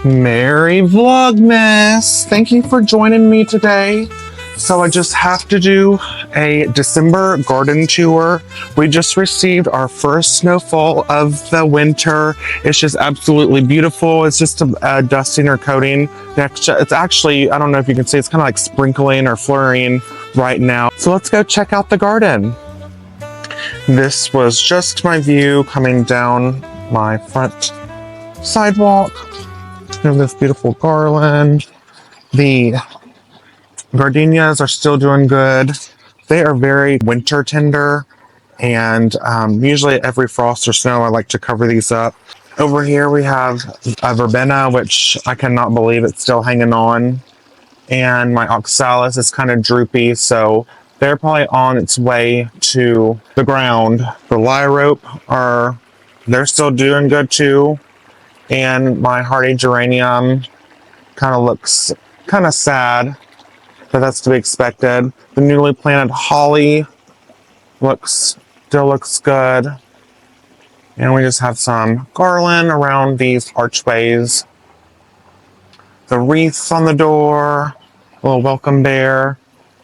Merry Vlogmas! Thank you for joining me today. So I just have to do a December garden tour. We just received our first snowfall of the winter. It's just absolutely beautiful. It's just a dusting or coating. It's actually, I don't know if you can see, it's kind of like sprinkling or flurrying right now. So let's go check out the garden. This was just my view coming down my front sidewalk. We have this beautiful garland. The gardenias are still doing good. They are very winter tender, and usually every frost or snow I like to cover these up. Over here we have a verbena, which I cannot believe it's still hanging on, and my oxalis is kind of droopy, so they're probably on its way to the ground. The lyerope they're still doing good too, and my hardy geranium kind of looks kind of sad, but that's to be expected. The newly planted holly still looks good. And we just have some garland around these archways. The wreaths on the door, a little welcome bear,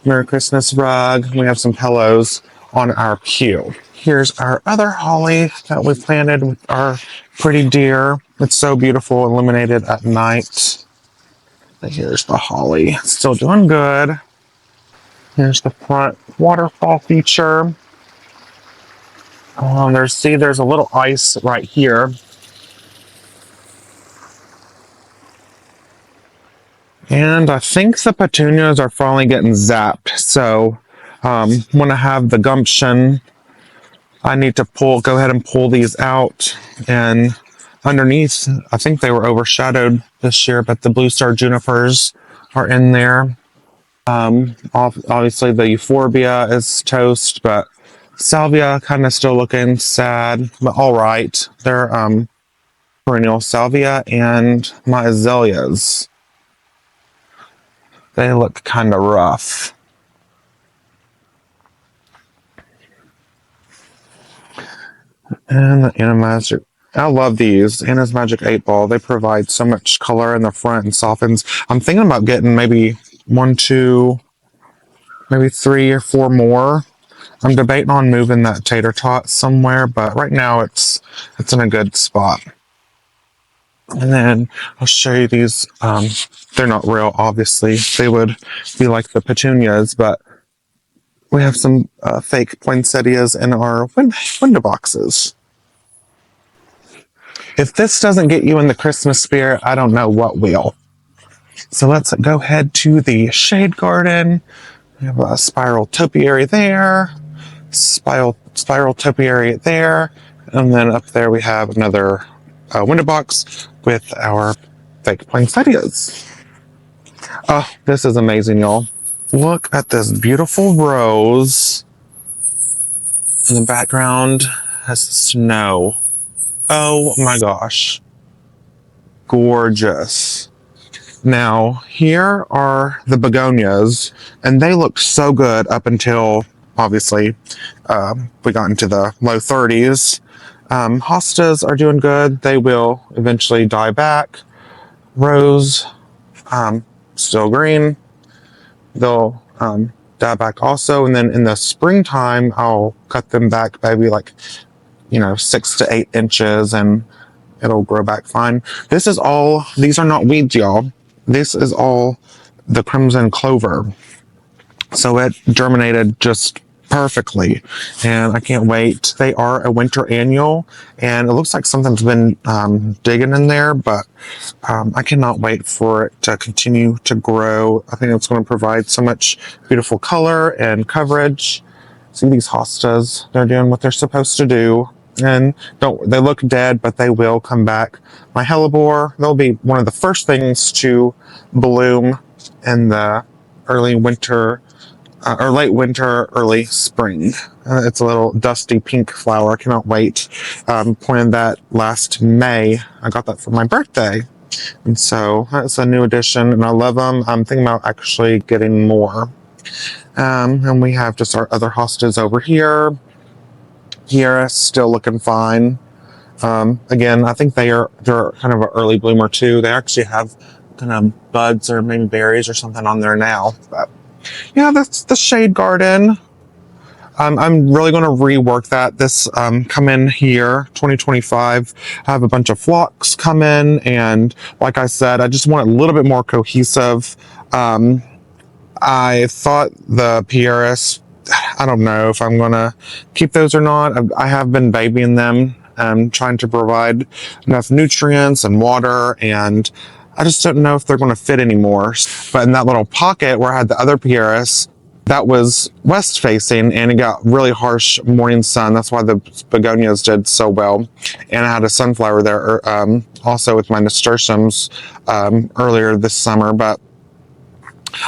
Merry Christmas rug. We have some pillows on our pew. Here's our other holly that we planted with our pretty deer. It's so beautiful, illuminated at night. Here's the holly, still doing good. Here's the front waterfall feature. There's a little ice right here. And I think the petunias are finally getting zapped. So when I have the gumption, I need to go ahead and pull these out. And underneath, I think they were overshadowed this year, but the blue star junipers are in there. Obviously the euphorbia is toast, but salvia kind of still looking sad, but all right. They're perennial salvia, and my azaleas, they look kind of rough. And the Animagic, I love these. Anna's Magic 8 Ball. They provide so much color in the front and softens. I'm thinking about getting maybe 1, 2, maybe 3 or 4 more. I'm debating on moving that tater tot somewhere, but right now it's in a good spot. And then I'll show you these. They're not real, obviously. They would be like the petunias, but we have some fake poinsettias in our window boxes. If this doesn't get you in the Christmas spirit, I don't know what will. So let's go ahead to the shade garden. We have a spiral topiary there, spiral topiary there, and then up there we have another window box with our fake poinsettias. Oh, this is amazing, y'all. Look at this beautiful rose. In the background has snow. Oh my gosh. Gorgeous. Now, here are the begonias, and they looked so good up until, obviously, we got into the low 30s. Hostas are doing good. They will eventually die back. Rose, still green. They'll die back also, and then in the springtime, I'll cut them back maybe 6 to 8 inches, and it'll grow back fine. These are not weeds, y'all. This is all the crimson clover. So it germinated just perfectly, and I can't wait. They are a winter annual, and it looks like something's been digging in there, but I cannot wait for it to continue to grow. I think it's going to provide so much beautiful color and coverage. See these hostas, they're doing what they're supposed to do. And they look dead, but they will come back. My hellebore, they'll be one of the first things to bloom in the early winter, or late winter, early spring. It's a little dusty pink flower. I cannot wait. Planted that last May. I got that for my birthday. And so that's a new addition, and I love them. I'm thinking about actually getting more. And we have just our other hostas over here. Here, still looking fine. Again, I think they're kind of an early bloomer too. They actually have kind of buds or maybe berries or something on there now. But yeah, that's the shade garden. I'm really going to rework that this come in here 2025. I have a bunch of flocks come in, and like I said, I just want a little bit more cohesive. I thought the PRS, I don't know if I'm going to keep those or not. I have been babying them, trying to provide enough nutrients and water, and I just don't know if they're going to fit anymore. But in that little pocket where I had the other PRS, that was west facing, and it got really harsh morning sun. That's why the begonias did so well. And I had a sunflower there also with my nasturtiums earlier this summer. But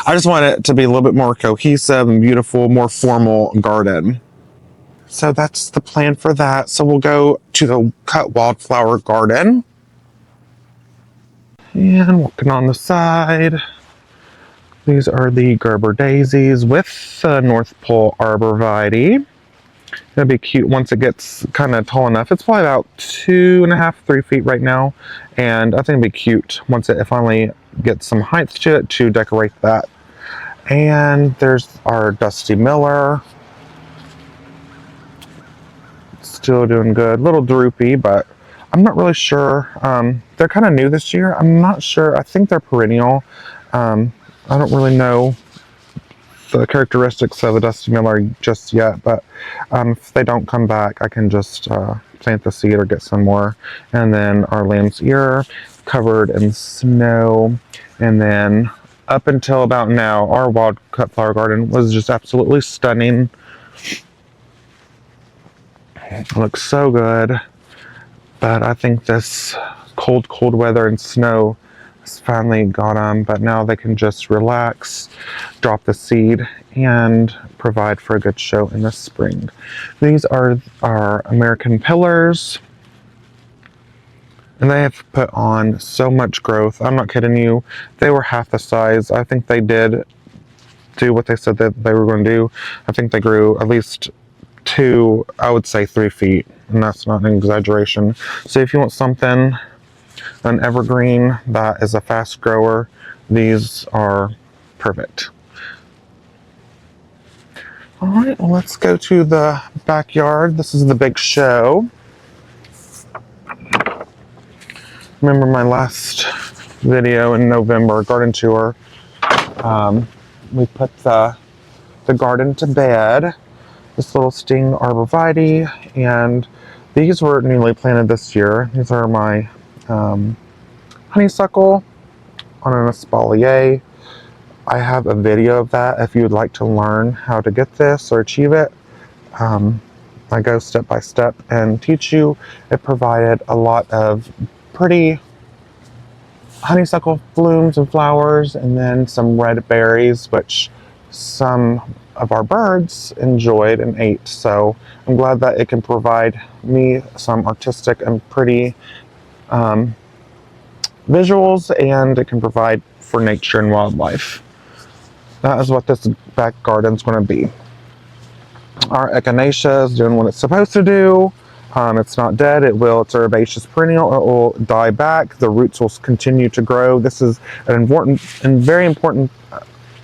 I just want it to be a little bit more cohesive and beautiful, more formal garden. So that's the plan for that. So we'll go to the cut wildflower garden. And walking on the side. These are the Gerber daisies with the North Pole arborvitae. It'll be cute once it gets kind of tall enough. It's probably about 2.5, 3 feet right now. And I think it'll be cute once it finally gets some height to it to decorate that. And there's our Dusty Miller. Still doing good. A little droopy, but I'm not really sure. They're kind of new this year. I'm not sure. I think they're perennial. I don't really know the characteristics of a Dusty Miller just yet, but if they don't come back, I can just plant the seed or get some more. And then our lamb's ear covered in snow. And then up until about now, our wild cut flower garden was just absolutely stunning. It looks so good. But I think this cold weather and snow has finally got them, but now they can just relax, drop the seed, and provide for a good show in the spring. These are our American pillars, and they have put on so much growth. I'm not kidding you. They were half the size. I think they did do what they said that they were going to do. I think they grew at least 2, I would say 3 feet, and that's not an exaggeration. So if you want something, an evergreen that is a fast grower, these are perfect. All right, well, let's go to the backyard. This is the big show. Remember my last video in November, garden tour, we put the garden to bed. This little sting arborvitae, and these were newly planted this year. These are my honeysuckle on an espalier. I have a video of that if you would like to learn how to get this or achieve it. I go step by step and teach you. It provided a lot of pretty honeysuckle blooms and flowers, and then some red berries, which some of our birds enjoyed and ate. So I'm glad that it can provide me some artistic and pretty visuals, and it can provide for nature and wildlife. That is what this back garden is going to be. Our echinacea is doing what it's supposed to do. It's not dead. It's a herbaceous perennial. It will die back. The roots will continue to grow. This is an important and very important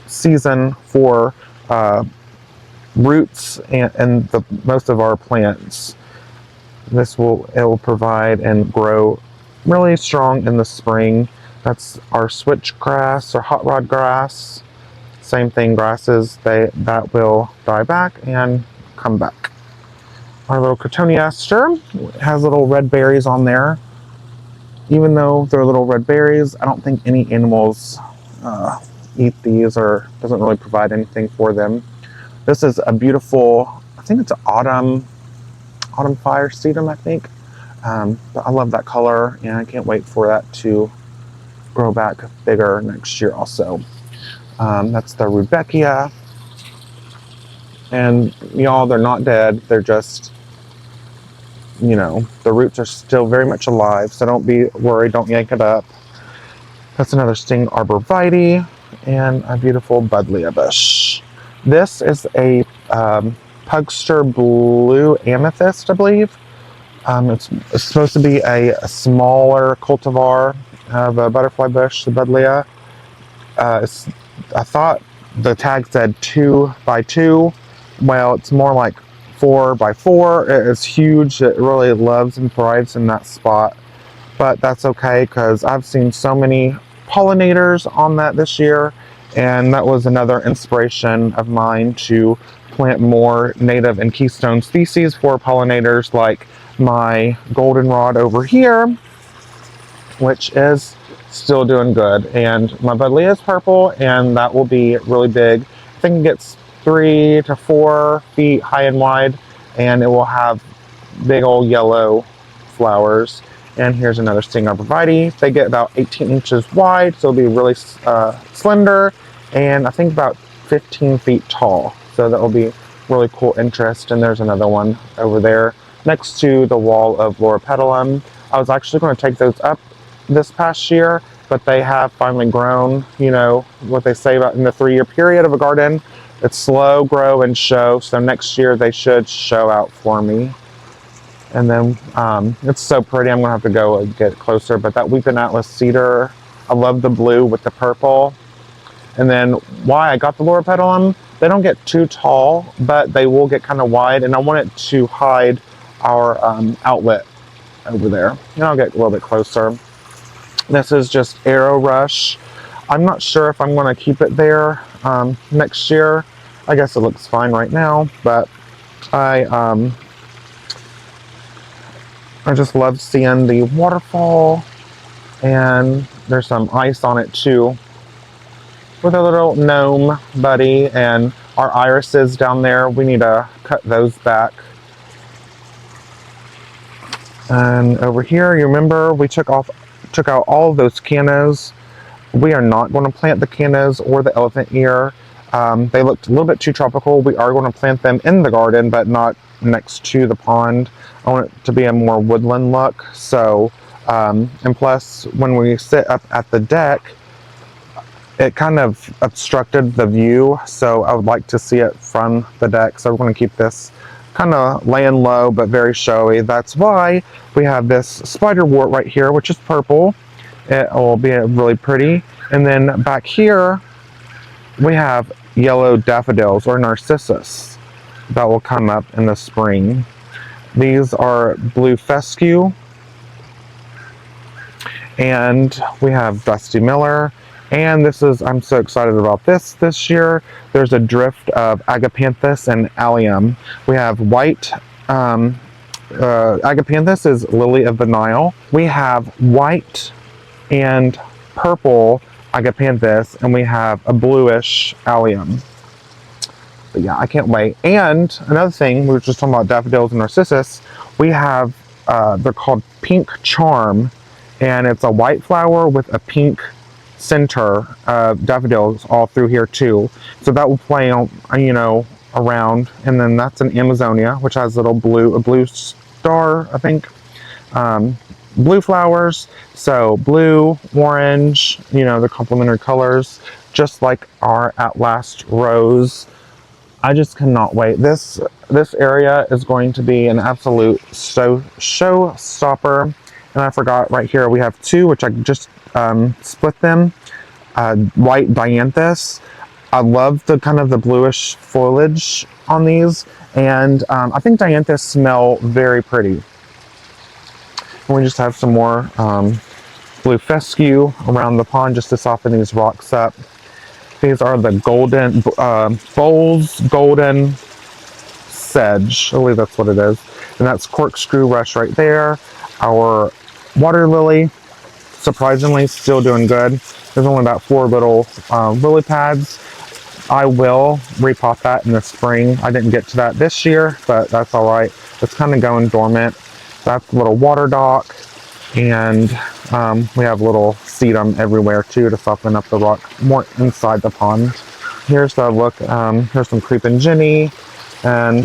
season for roots and most of our plants. It will provide and grow really strong in the spring. That's our switchgrass or hot rod grass. Same thing, grasses that will die back and come back. Our little cotoneaster has little red berries on there. Even though they're little red berries, I don't think any animals eat these, or doesn't really provide anything for them. This is a beautiful, I think it's an autumn fire sedum, I think. But I love that color, and I can't wait for that to grow back bigger next year also. That's the Rudbeckia. And y'all, they're not dead. They're just, the roots are still very much alive, so don't be worried, don't yank it up. That's another sting arborvitae, and a beautiful buddleia bush. This is a Pugster blue amethyst, I believe. It's supposed to be a smaller cultivar of a butterfly bush, the buddleia. I thought the tag said 2 by 2. Well, it's more like 4 by 4. It's huge. It really loves and thrives in that spot. But that's okay because I've seen so many pollinators on that this year, and that was another inspiration of mine to plant more native and keystone species for pollinators, like my goldenrod over here, which is still doing good, and my buddleia is purple, and that will be really big. I think it gets 3 to 4 feet high and wide, and it will have big old yellow flowers. And here's another sting arborvitae. They get about 18 inches wide, so it'll be really slender, and I think about 15 feet tall. So that will be really cool interest. And there's another one over there next to the wall of loropetalum. I was actually going to take those up this past year, but they have finally grown. You know what they say about in the 3-year period of a garden, it's slow, grow, and show. So next year they should show out for me. And then it's so pretty. I'm gonna have to go and get closer, but that weeping atlas cedar, I love the blue with the purple. And then why I got the loropetalum, they don't get too tall, but they will get kind of wide, and I want it to hide our outlet over there. And I'll get a little bit closer. This is just Arrow Rush. I'm not sure if I'm going to keep it there next year. I guess it looks fine right now, but I just love seeing the waterfall, and there's some ice on it too with a little gnome buddy, and our irises down there, we need to cut those back. And over here, you remember we took out all of those cannas. We are not going to plant the cannas or the elephant ear. They looked a little bit too tropical. We are going to plant them in the garden, but not next to the pond. I want it to be a more woodland look. So, and plus, when we sit up at the deck, it kind of obstructed the view. So I would like to see it from the deck. So we're going to keep this kind of laying low, but very showy. That's why we have this spiderwort right here, which is purple. It will be really pretty. And then back here, we have yellow daffodils or narcissus that will come up in the spring. These are blue fescue. And we have Dusty Miller. And this is, I'm so excited about this year. There's a drift of agapanthus and allium. We have white, agapanthus is lily of the Nile. We have white and purple agapanthus, and we have a bluish allium. But yeah, I can't wait. And another thing, we were just talking about daffodils and narcissus. We have, they're called pink charm, and it's a white flower with a pink center of daffodils all through here too. So that will play on, you know, around. And then that's an Amazonia, which has a blue star, I think. Blue flowers. So blue, orange, you know, the complementary colors, just like our At Last rose. I just cannot wait. This area is going to be an absolute showstopper. And I forgot right here we have two, which I just split them. White dianthus. I love the kind of the bluish foliage on these, and I think dianthus smell very pretty. And we just have some more blue fescue around the pond just to soften these rocks up. These are the golden Bowles golden sedge. I believe that's what it is, and that's corkscrew rush right there. Our water lily, surprisingly, still doing good. There's only about 4 little lily pads. I will repot that in the spring. I didn't get to that this year, but that's all right. It's kind of going dormant. That's a little water dock, and we have little sedum everywhere too to soften up the rock more inside the pond. Here's the look. Here's some creeping Jenny, and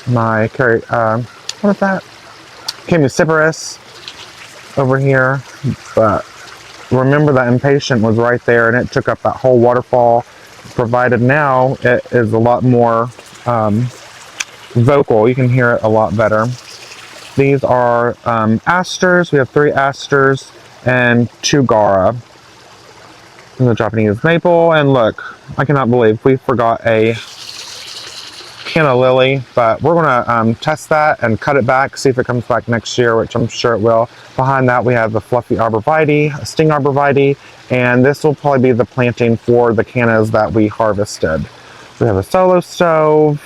my what is that? Chemiciferous over here. But remember that impatient was right there, and it took up that whole waterfall. Provided now it is a lot more vocal. You can hear it a lot better. These are asters. We have 3 asters and 2 gaura. And the Japanese maple. And look, I cannot believe we forgot a canna lily, but we're going to test that and cut it back, see if it comes back next year, which I'm sure it will. Behind that we have the fluffy arborvitae, a sting arborvitae, and this will probably be the planting for the cannas that we harvested. We have a solo stove,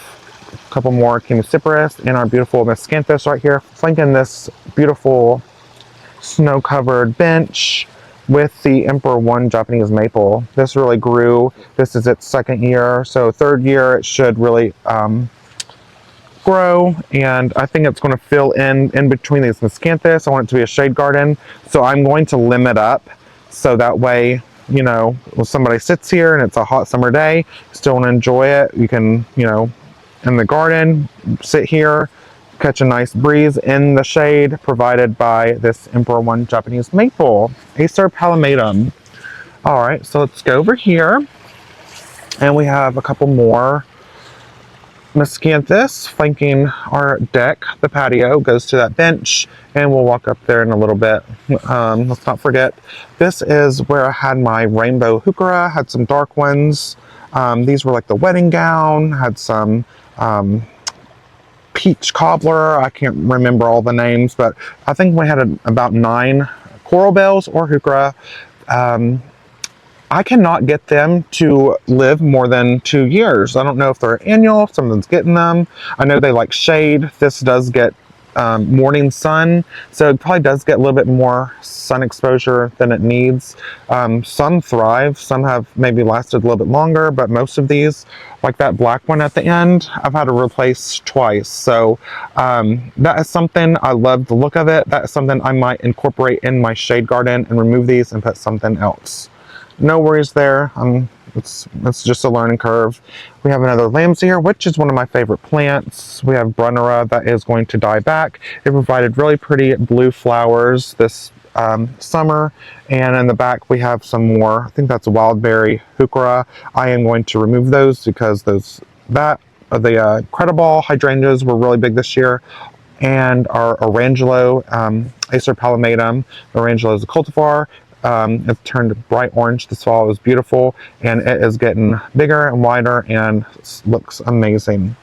a couple more chemosiporus, and our beautiful miscanthus right here, flanking this beautiful snow-covered bench with the Emperor 1 Japanese maple. This really grew. This is its 2nd year, so 3rd year it should really grow, and I think it's going to fill in between these miscanthus. I want it to be a shade garden, so I'm going to limit up so that way, you know, when somebody sits here and it's a hot summer day, still want to enjoy it, you can, you know, in the garden, sit here, catch a nice breeze in the shade provided by this Emperor 1 Japanese maple, Acer palmatum. All right, so let's go over here, and we have a couple more miscanthus flanking our deck. The patio goes to that bench, and we'll walk up there in a little bit. Let's not forget, this is where I had my rainbow heuchera, had some dark ones. These were like the wedding gown, had some peach cobbler. I can't remember all the names, but I think we had about 9 coral bells or heuchera. I cannot get them to live more than 2 years. I don't know if they're annual, if someone's getting them. I know they like shade. This does get morning sun, so it probably does get a little bit more sun exposure than it needs. Some thrive, some have maybe lasted a little bit longer, but most of these, like that black one at the end, I've had to replace twice. So that is something, I love the look of it. That is something I might incorporate in my shade garden and remove these and put something else. No worries there. It's just a learning curve. We have another lambs-ear, which is one of my favorite plants. We have Brunnera that is going to die back. It provided really pretty blue flowers this summer, and in the back we have some more. I think that's a wildberry heuchera. I am going to remove those because the Crediball hydrangeas were really big this year, and our Orangelo, Acer palmatum. Orangelo is a cultivar. It turned bright orange this fall. It was beautiful, and it is getting bigger and wider and looks amazing.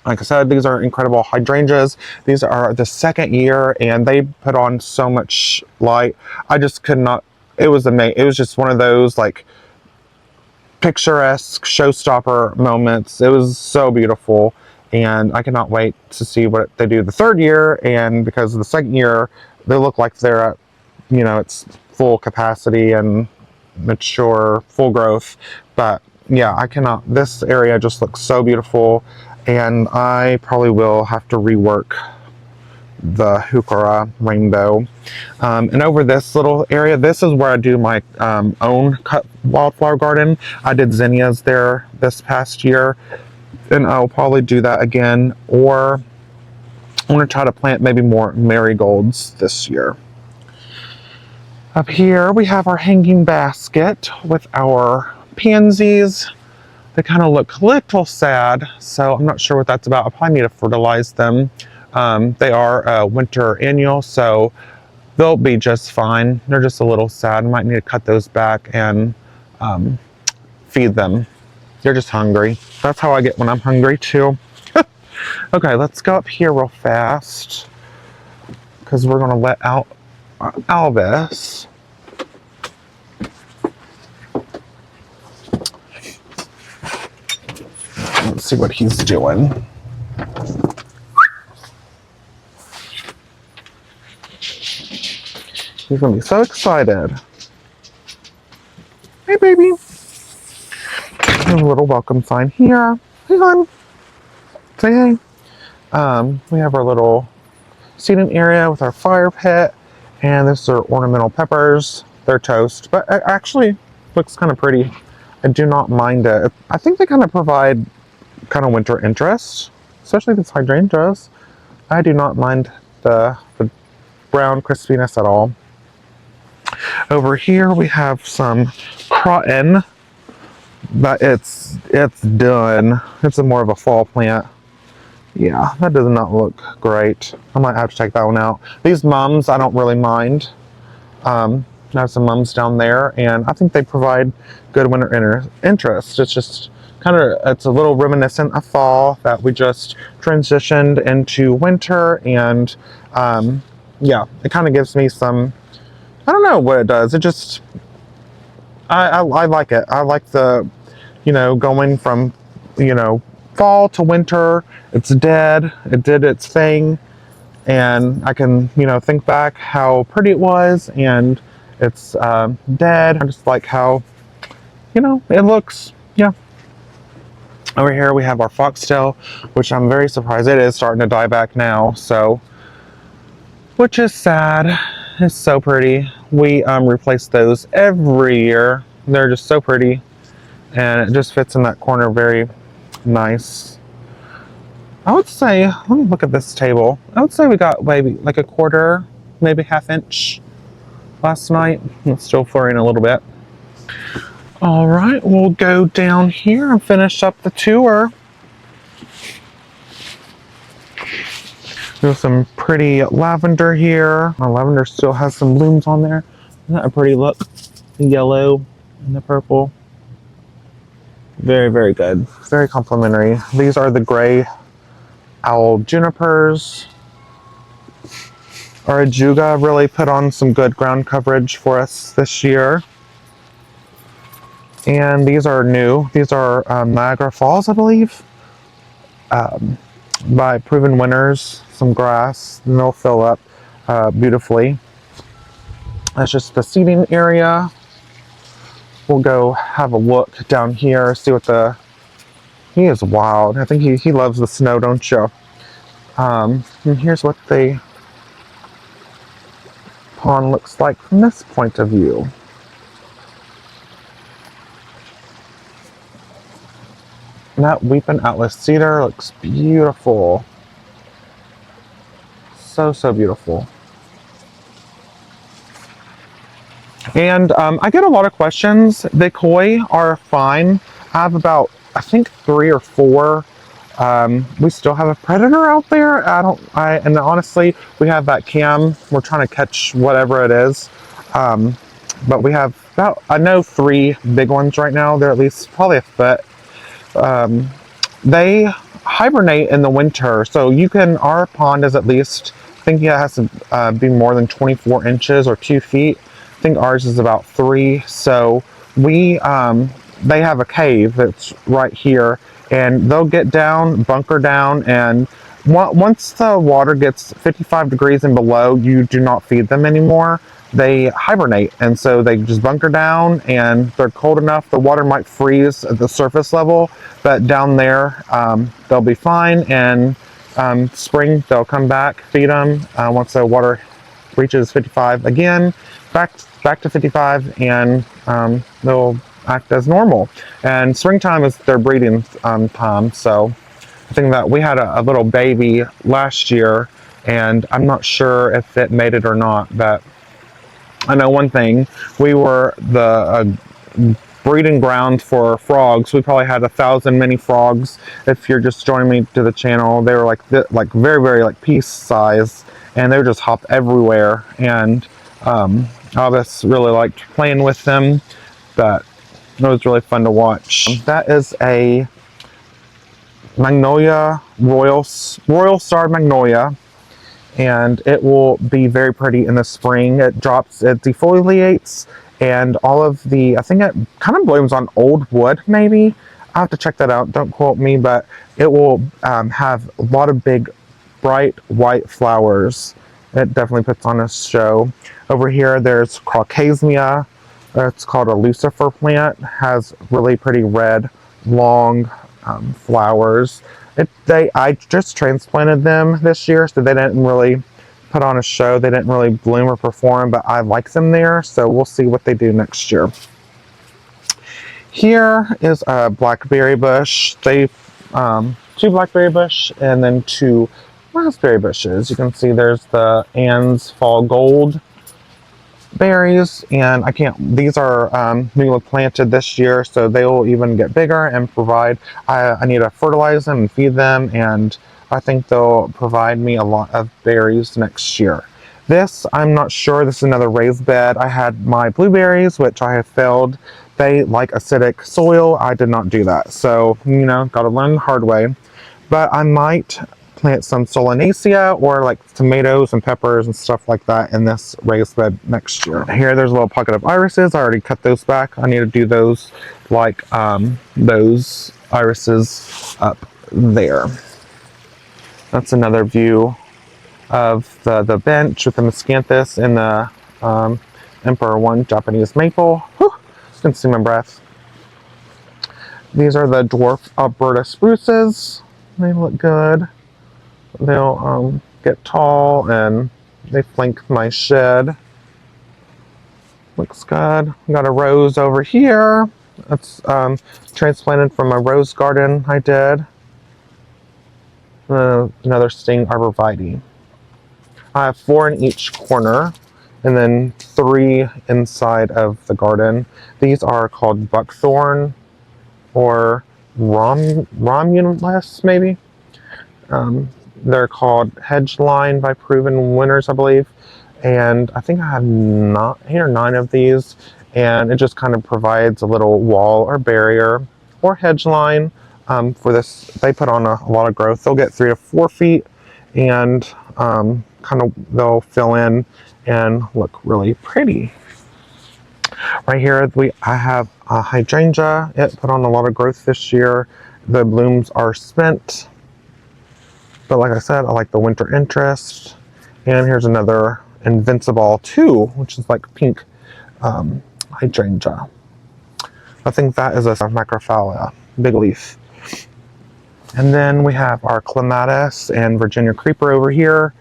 Like I said, these are incredible hydrangeas. These are the 2nd year, and they put on so much light. I just could not. It was amazing. It was just one of those like picturesque showstopper moments. It was so beautiful, and I cannot wait to see what they do the 3rd year. And because of the 2nd year, they look like they're at, you know, it's full capacity and mature, full growth. But yeah, I cannot, this area just looks so beautiful, and I probably will have to rework the heuchera rainbow. And over this little area, this is where I do my own cut wildflower garden. I did zinnias there this past year, and I'll probably do that again, or I'm going to try to plant maybe more marigolds this year. Up here we have our hanging basket with our pansies. They kind of look a little sad, so I'm not sure what that's about. I probably need to fertilize them. They are winter annual, so they'll be just fine. They're just a little sad. I might need to cut those back and feed them. They're just hungry. That's how I get when I'm hungry too. Okay, let's go up here real fast, because we're gonna let out Albus. Let's see what he's doing. He's gonna be so excited. Hey, baby. There's a little welcome sign here. Hey, hon. Say hey. We have our little seating area with our fire pit, and this is our ornamental peppers. They're toast, but it actually looks kind of pretty. I do not mind it. I think they kind of provide kind of winter interest, especially if it's hydrangeas. I do not mind the brown crispiness at all. Over here we have some croton, but it's done. It's more of a fall plant. Yeah, that does not look great. I might have to take that one out. These mums, I don't really mind. I have some mums down there, and I think they provide good winter interest. It's just kind of, it's a little reminiscent of fall that we just transitioned into winter, and yeah, it kind of gives me some, I don't know what it does. It just, I like it. I like the, going from, fall to winter. It's dead. It did its thing, and I can, think back how pretty it was, and it's dead. I just like how, it looks. Yeah. Over here we have our foxtail, which I'm very surprised it is starting to die back now. So, which is sad. It's so pretty. We replace those every year. They're just so pretty, and it just fits in that corner very nice. I would say, let me look at this table. I would say we got maybe like a quarter, maybe half inch last night. It's still flurrying a little bit. All right, we'll go down here and finish up the tour. There's some pretty lavender here. Our lavender still has some blooms on there. Isn't that a pretty look? The yellow and the purple. Very, very good. Very complimentary. These are the gray owl junipers. Our ajuga really put on some good ground coverage for us this year. And these are new. These are Niagara Falls, I believe, by proven winners. Some grass, and they'll fill up beautifully. That's just the seating area. We'll go have a look down here, see what he is wild. I think he loves the snow, don't you? And here's what the pond looks like from this point of view. And that weeping atlas cedar looks beautiful. So, so beautiful. And I get a lot of questions. The koi are fine. I have about, I think, 3 or 4. We still have a predator out there. And honestly, we have that cam. We're trying to catch whatever it is. But we have about, I know, 3 big ones right now. They're at least probably a foot. They hibernate in the winter, so our pond is at least, I think it has to be more than 24 inches or 2 feet. I think ours is about 3. So they have a cave that's right here, and they'll get down, bunker down, and once the water gets 55 degrees and below, you do not feed them anymore. They hibernate, and so they just bunker down, and they're cold enough. The water might freeze at the surface level, but down there they'll be fine. And spring they'll come back, feed them once the water reaches 55 again, back to 55, and they'll act as normal. And springtime is their breeding time. So I think that we had a little baby last year, and I'm not sure if it made it or not, but I know one thing: we were the breeding ground for frogs. We probably had 1,000 mini frogs. If you're just joining me to the channel, they were like very, very like piece size, and they would just hop everywhere. And Albus really liked playing with them, but it was really fun to watch. That is a magnolia, royal star magnolia. And it will be very pretty in the spring. It defoliates, and all of I think it kind of blooms on old wood, maybe. I'll have to check that out, don't quote me, but it will have a lot of big, bright white flowers. It definitely puts on a show. Over here, there's Caucasia. It's called a Lucifer plant. Has really pretty red, long flowers. I just transplanted them this year, so they didn't really put on a show. They didn't really bloom or perform, but I like them there, so we'll see what they do next year. Here is a blackberry bush. 2 blackberry bush and then 2 raspberry bushes. You can see there's the Anne's Fall Gold berries, and these are newly planted this year, so they will even get bigger and provide. I need to fertilize them and feed them, and I think they'll provide me a lot of berries next year. This, I'm not sure. This is another raised bed. I had my blueberries, which I have failed. They like acidic soil. I did not do that. So, you know, got to learn the hard way. But I might plant some solanaceae or like tomatoes and peppers and stuff like that in this raised bed next year. Here, there's a little pocket of irises. I already cut those back. I need to do those like those irises up there. That's another view of the bench with the miscanthus and the Emperor 1 Japanese maple. Whew, I can see my breath. These are the dwarf Alberta spruces. They look good. They'll get tall and they flank my shed. Looks good. Got a rose over here. That's transplanted from a rose garden I did. Another sting arborvitae. I have 4 in each corner and then 3 inside of the garden. These are called buckthorn or Romulus, maybe. They're called hedge line by proven winners, I believe. And I think I have 8 or 9 of these, and it just kind of provides a little wall or barrier or hedge line for this. They put on a lot of growth. They'll get 3 to 4 feet, and kind of they'll fill in and look really pretty. Right here, I have a hydrangea. It put on a lot of growth this year. The blooms are spent, but like I said, I like the winter interest. And here's another Invincible 2, which is like pink hydrangea. I think that is a macrophylla, big leaf. And then we have our clematis and Virginia creeper over here.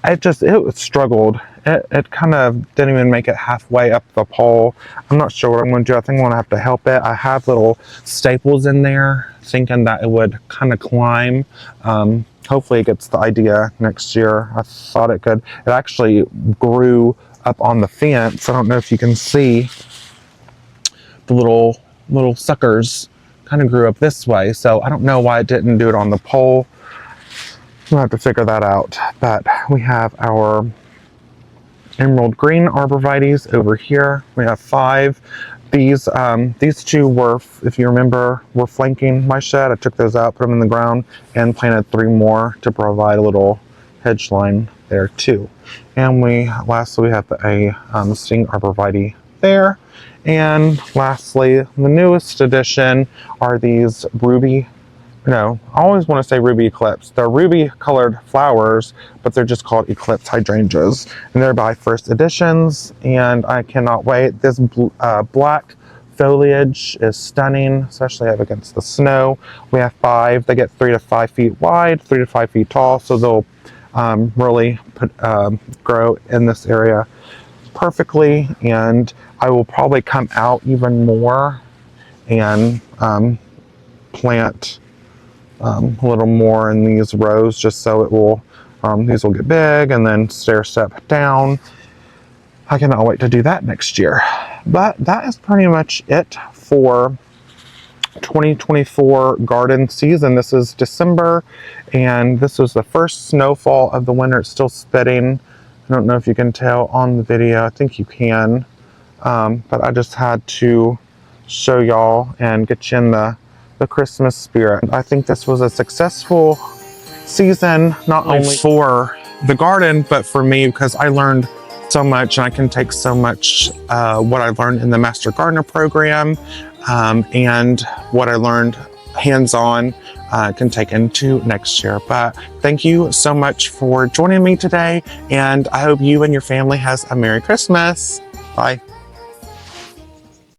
It struggled. It kind of didn't even make it halfway up the pole. I'm not sure what I'm going to do. I think I'm going to have to help it. I have little staples in there, thinking that it would kind of climb. Hopefully it gets the idea next year. I thought it could. It actually grew up on the fence. I don't know if you can see the little suckers kind of grew up this way. So I don't know why it didn't do it on the pole. We'll have to figure that out. But we have our emerald green arborvitaes over here. We have 5. These 2 were, if you remember, were flanking my shed. I took those out, put them in the ground, and planted 3 more to provide a little hedge line there too. And lastly we have a sting arborvitae there. And lastly, the newest addition are these ruby. I always want to say ruby eclipse. They're ruby colored flowers, but they're just called eclipse hydrangeas. And they're by First Editions, and I cannot wait. This black foliage is stunning, especially up against the snow. We have 5. They get 3 to 5 feet wide, 3 to 5 feet tall, so they'll really grow in this area perfectly. And I will probably come out even more and plant a little more in these rows, just so it will these will get big and then stair step down. I cannot wait to do that next year. But that is pretty much it for 2024 garden season. This is December, and this was the first snowfall of the winter. It's still spitting. I don't know if you can tell on the video. I think you can, but I just had to show y'all and get you in the Christmas spirit. I think this was a successful season, not only for the garden, but for me, because I learned so much, and I can take so much what I learned in the Master Gardener program and what I learned hands-on can take into next year. But thank you so much for joining me today, and I hope you and your family has a Merry Christmas. Bye.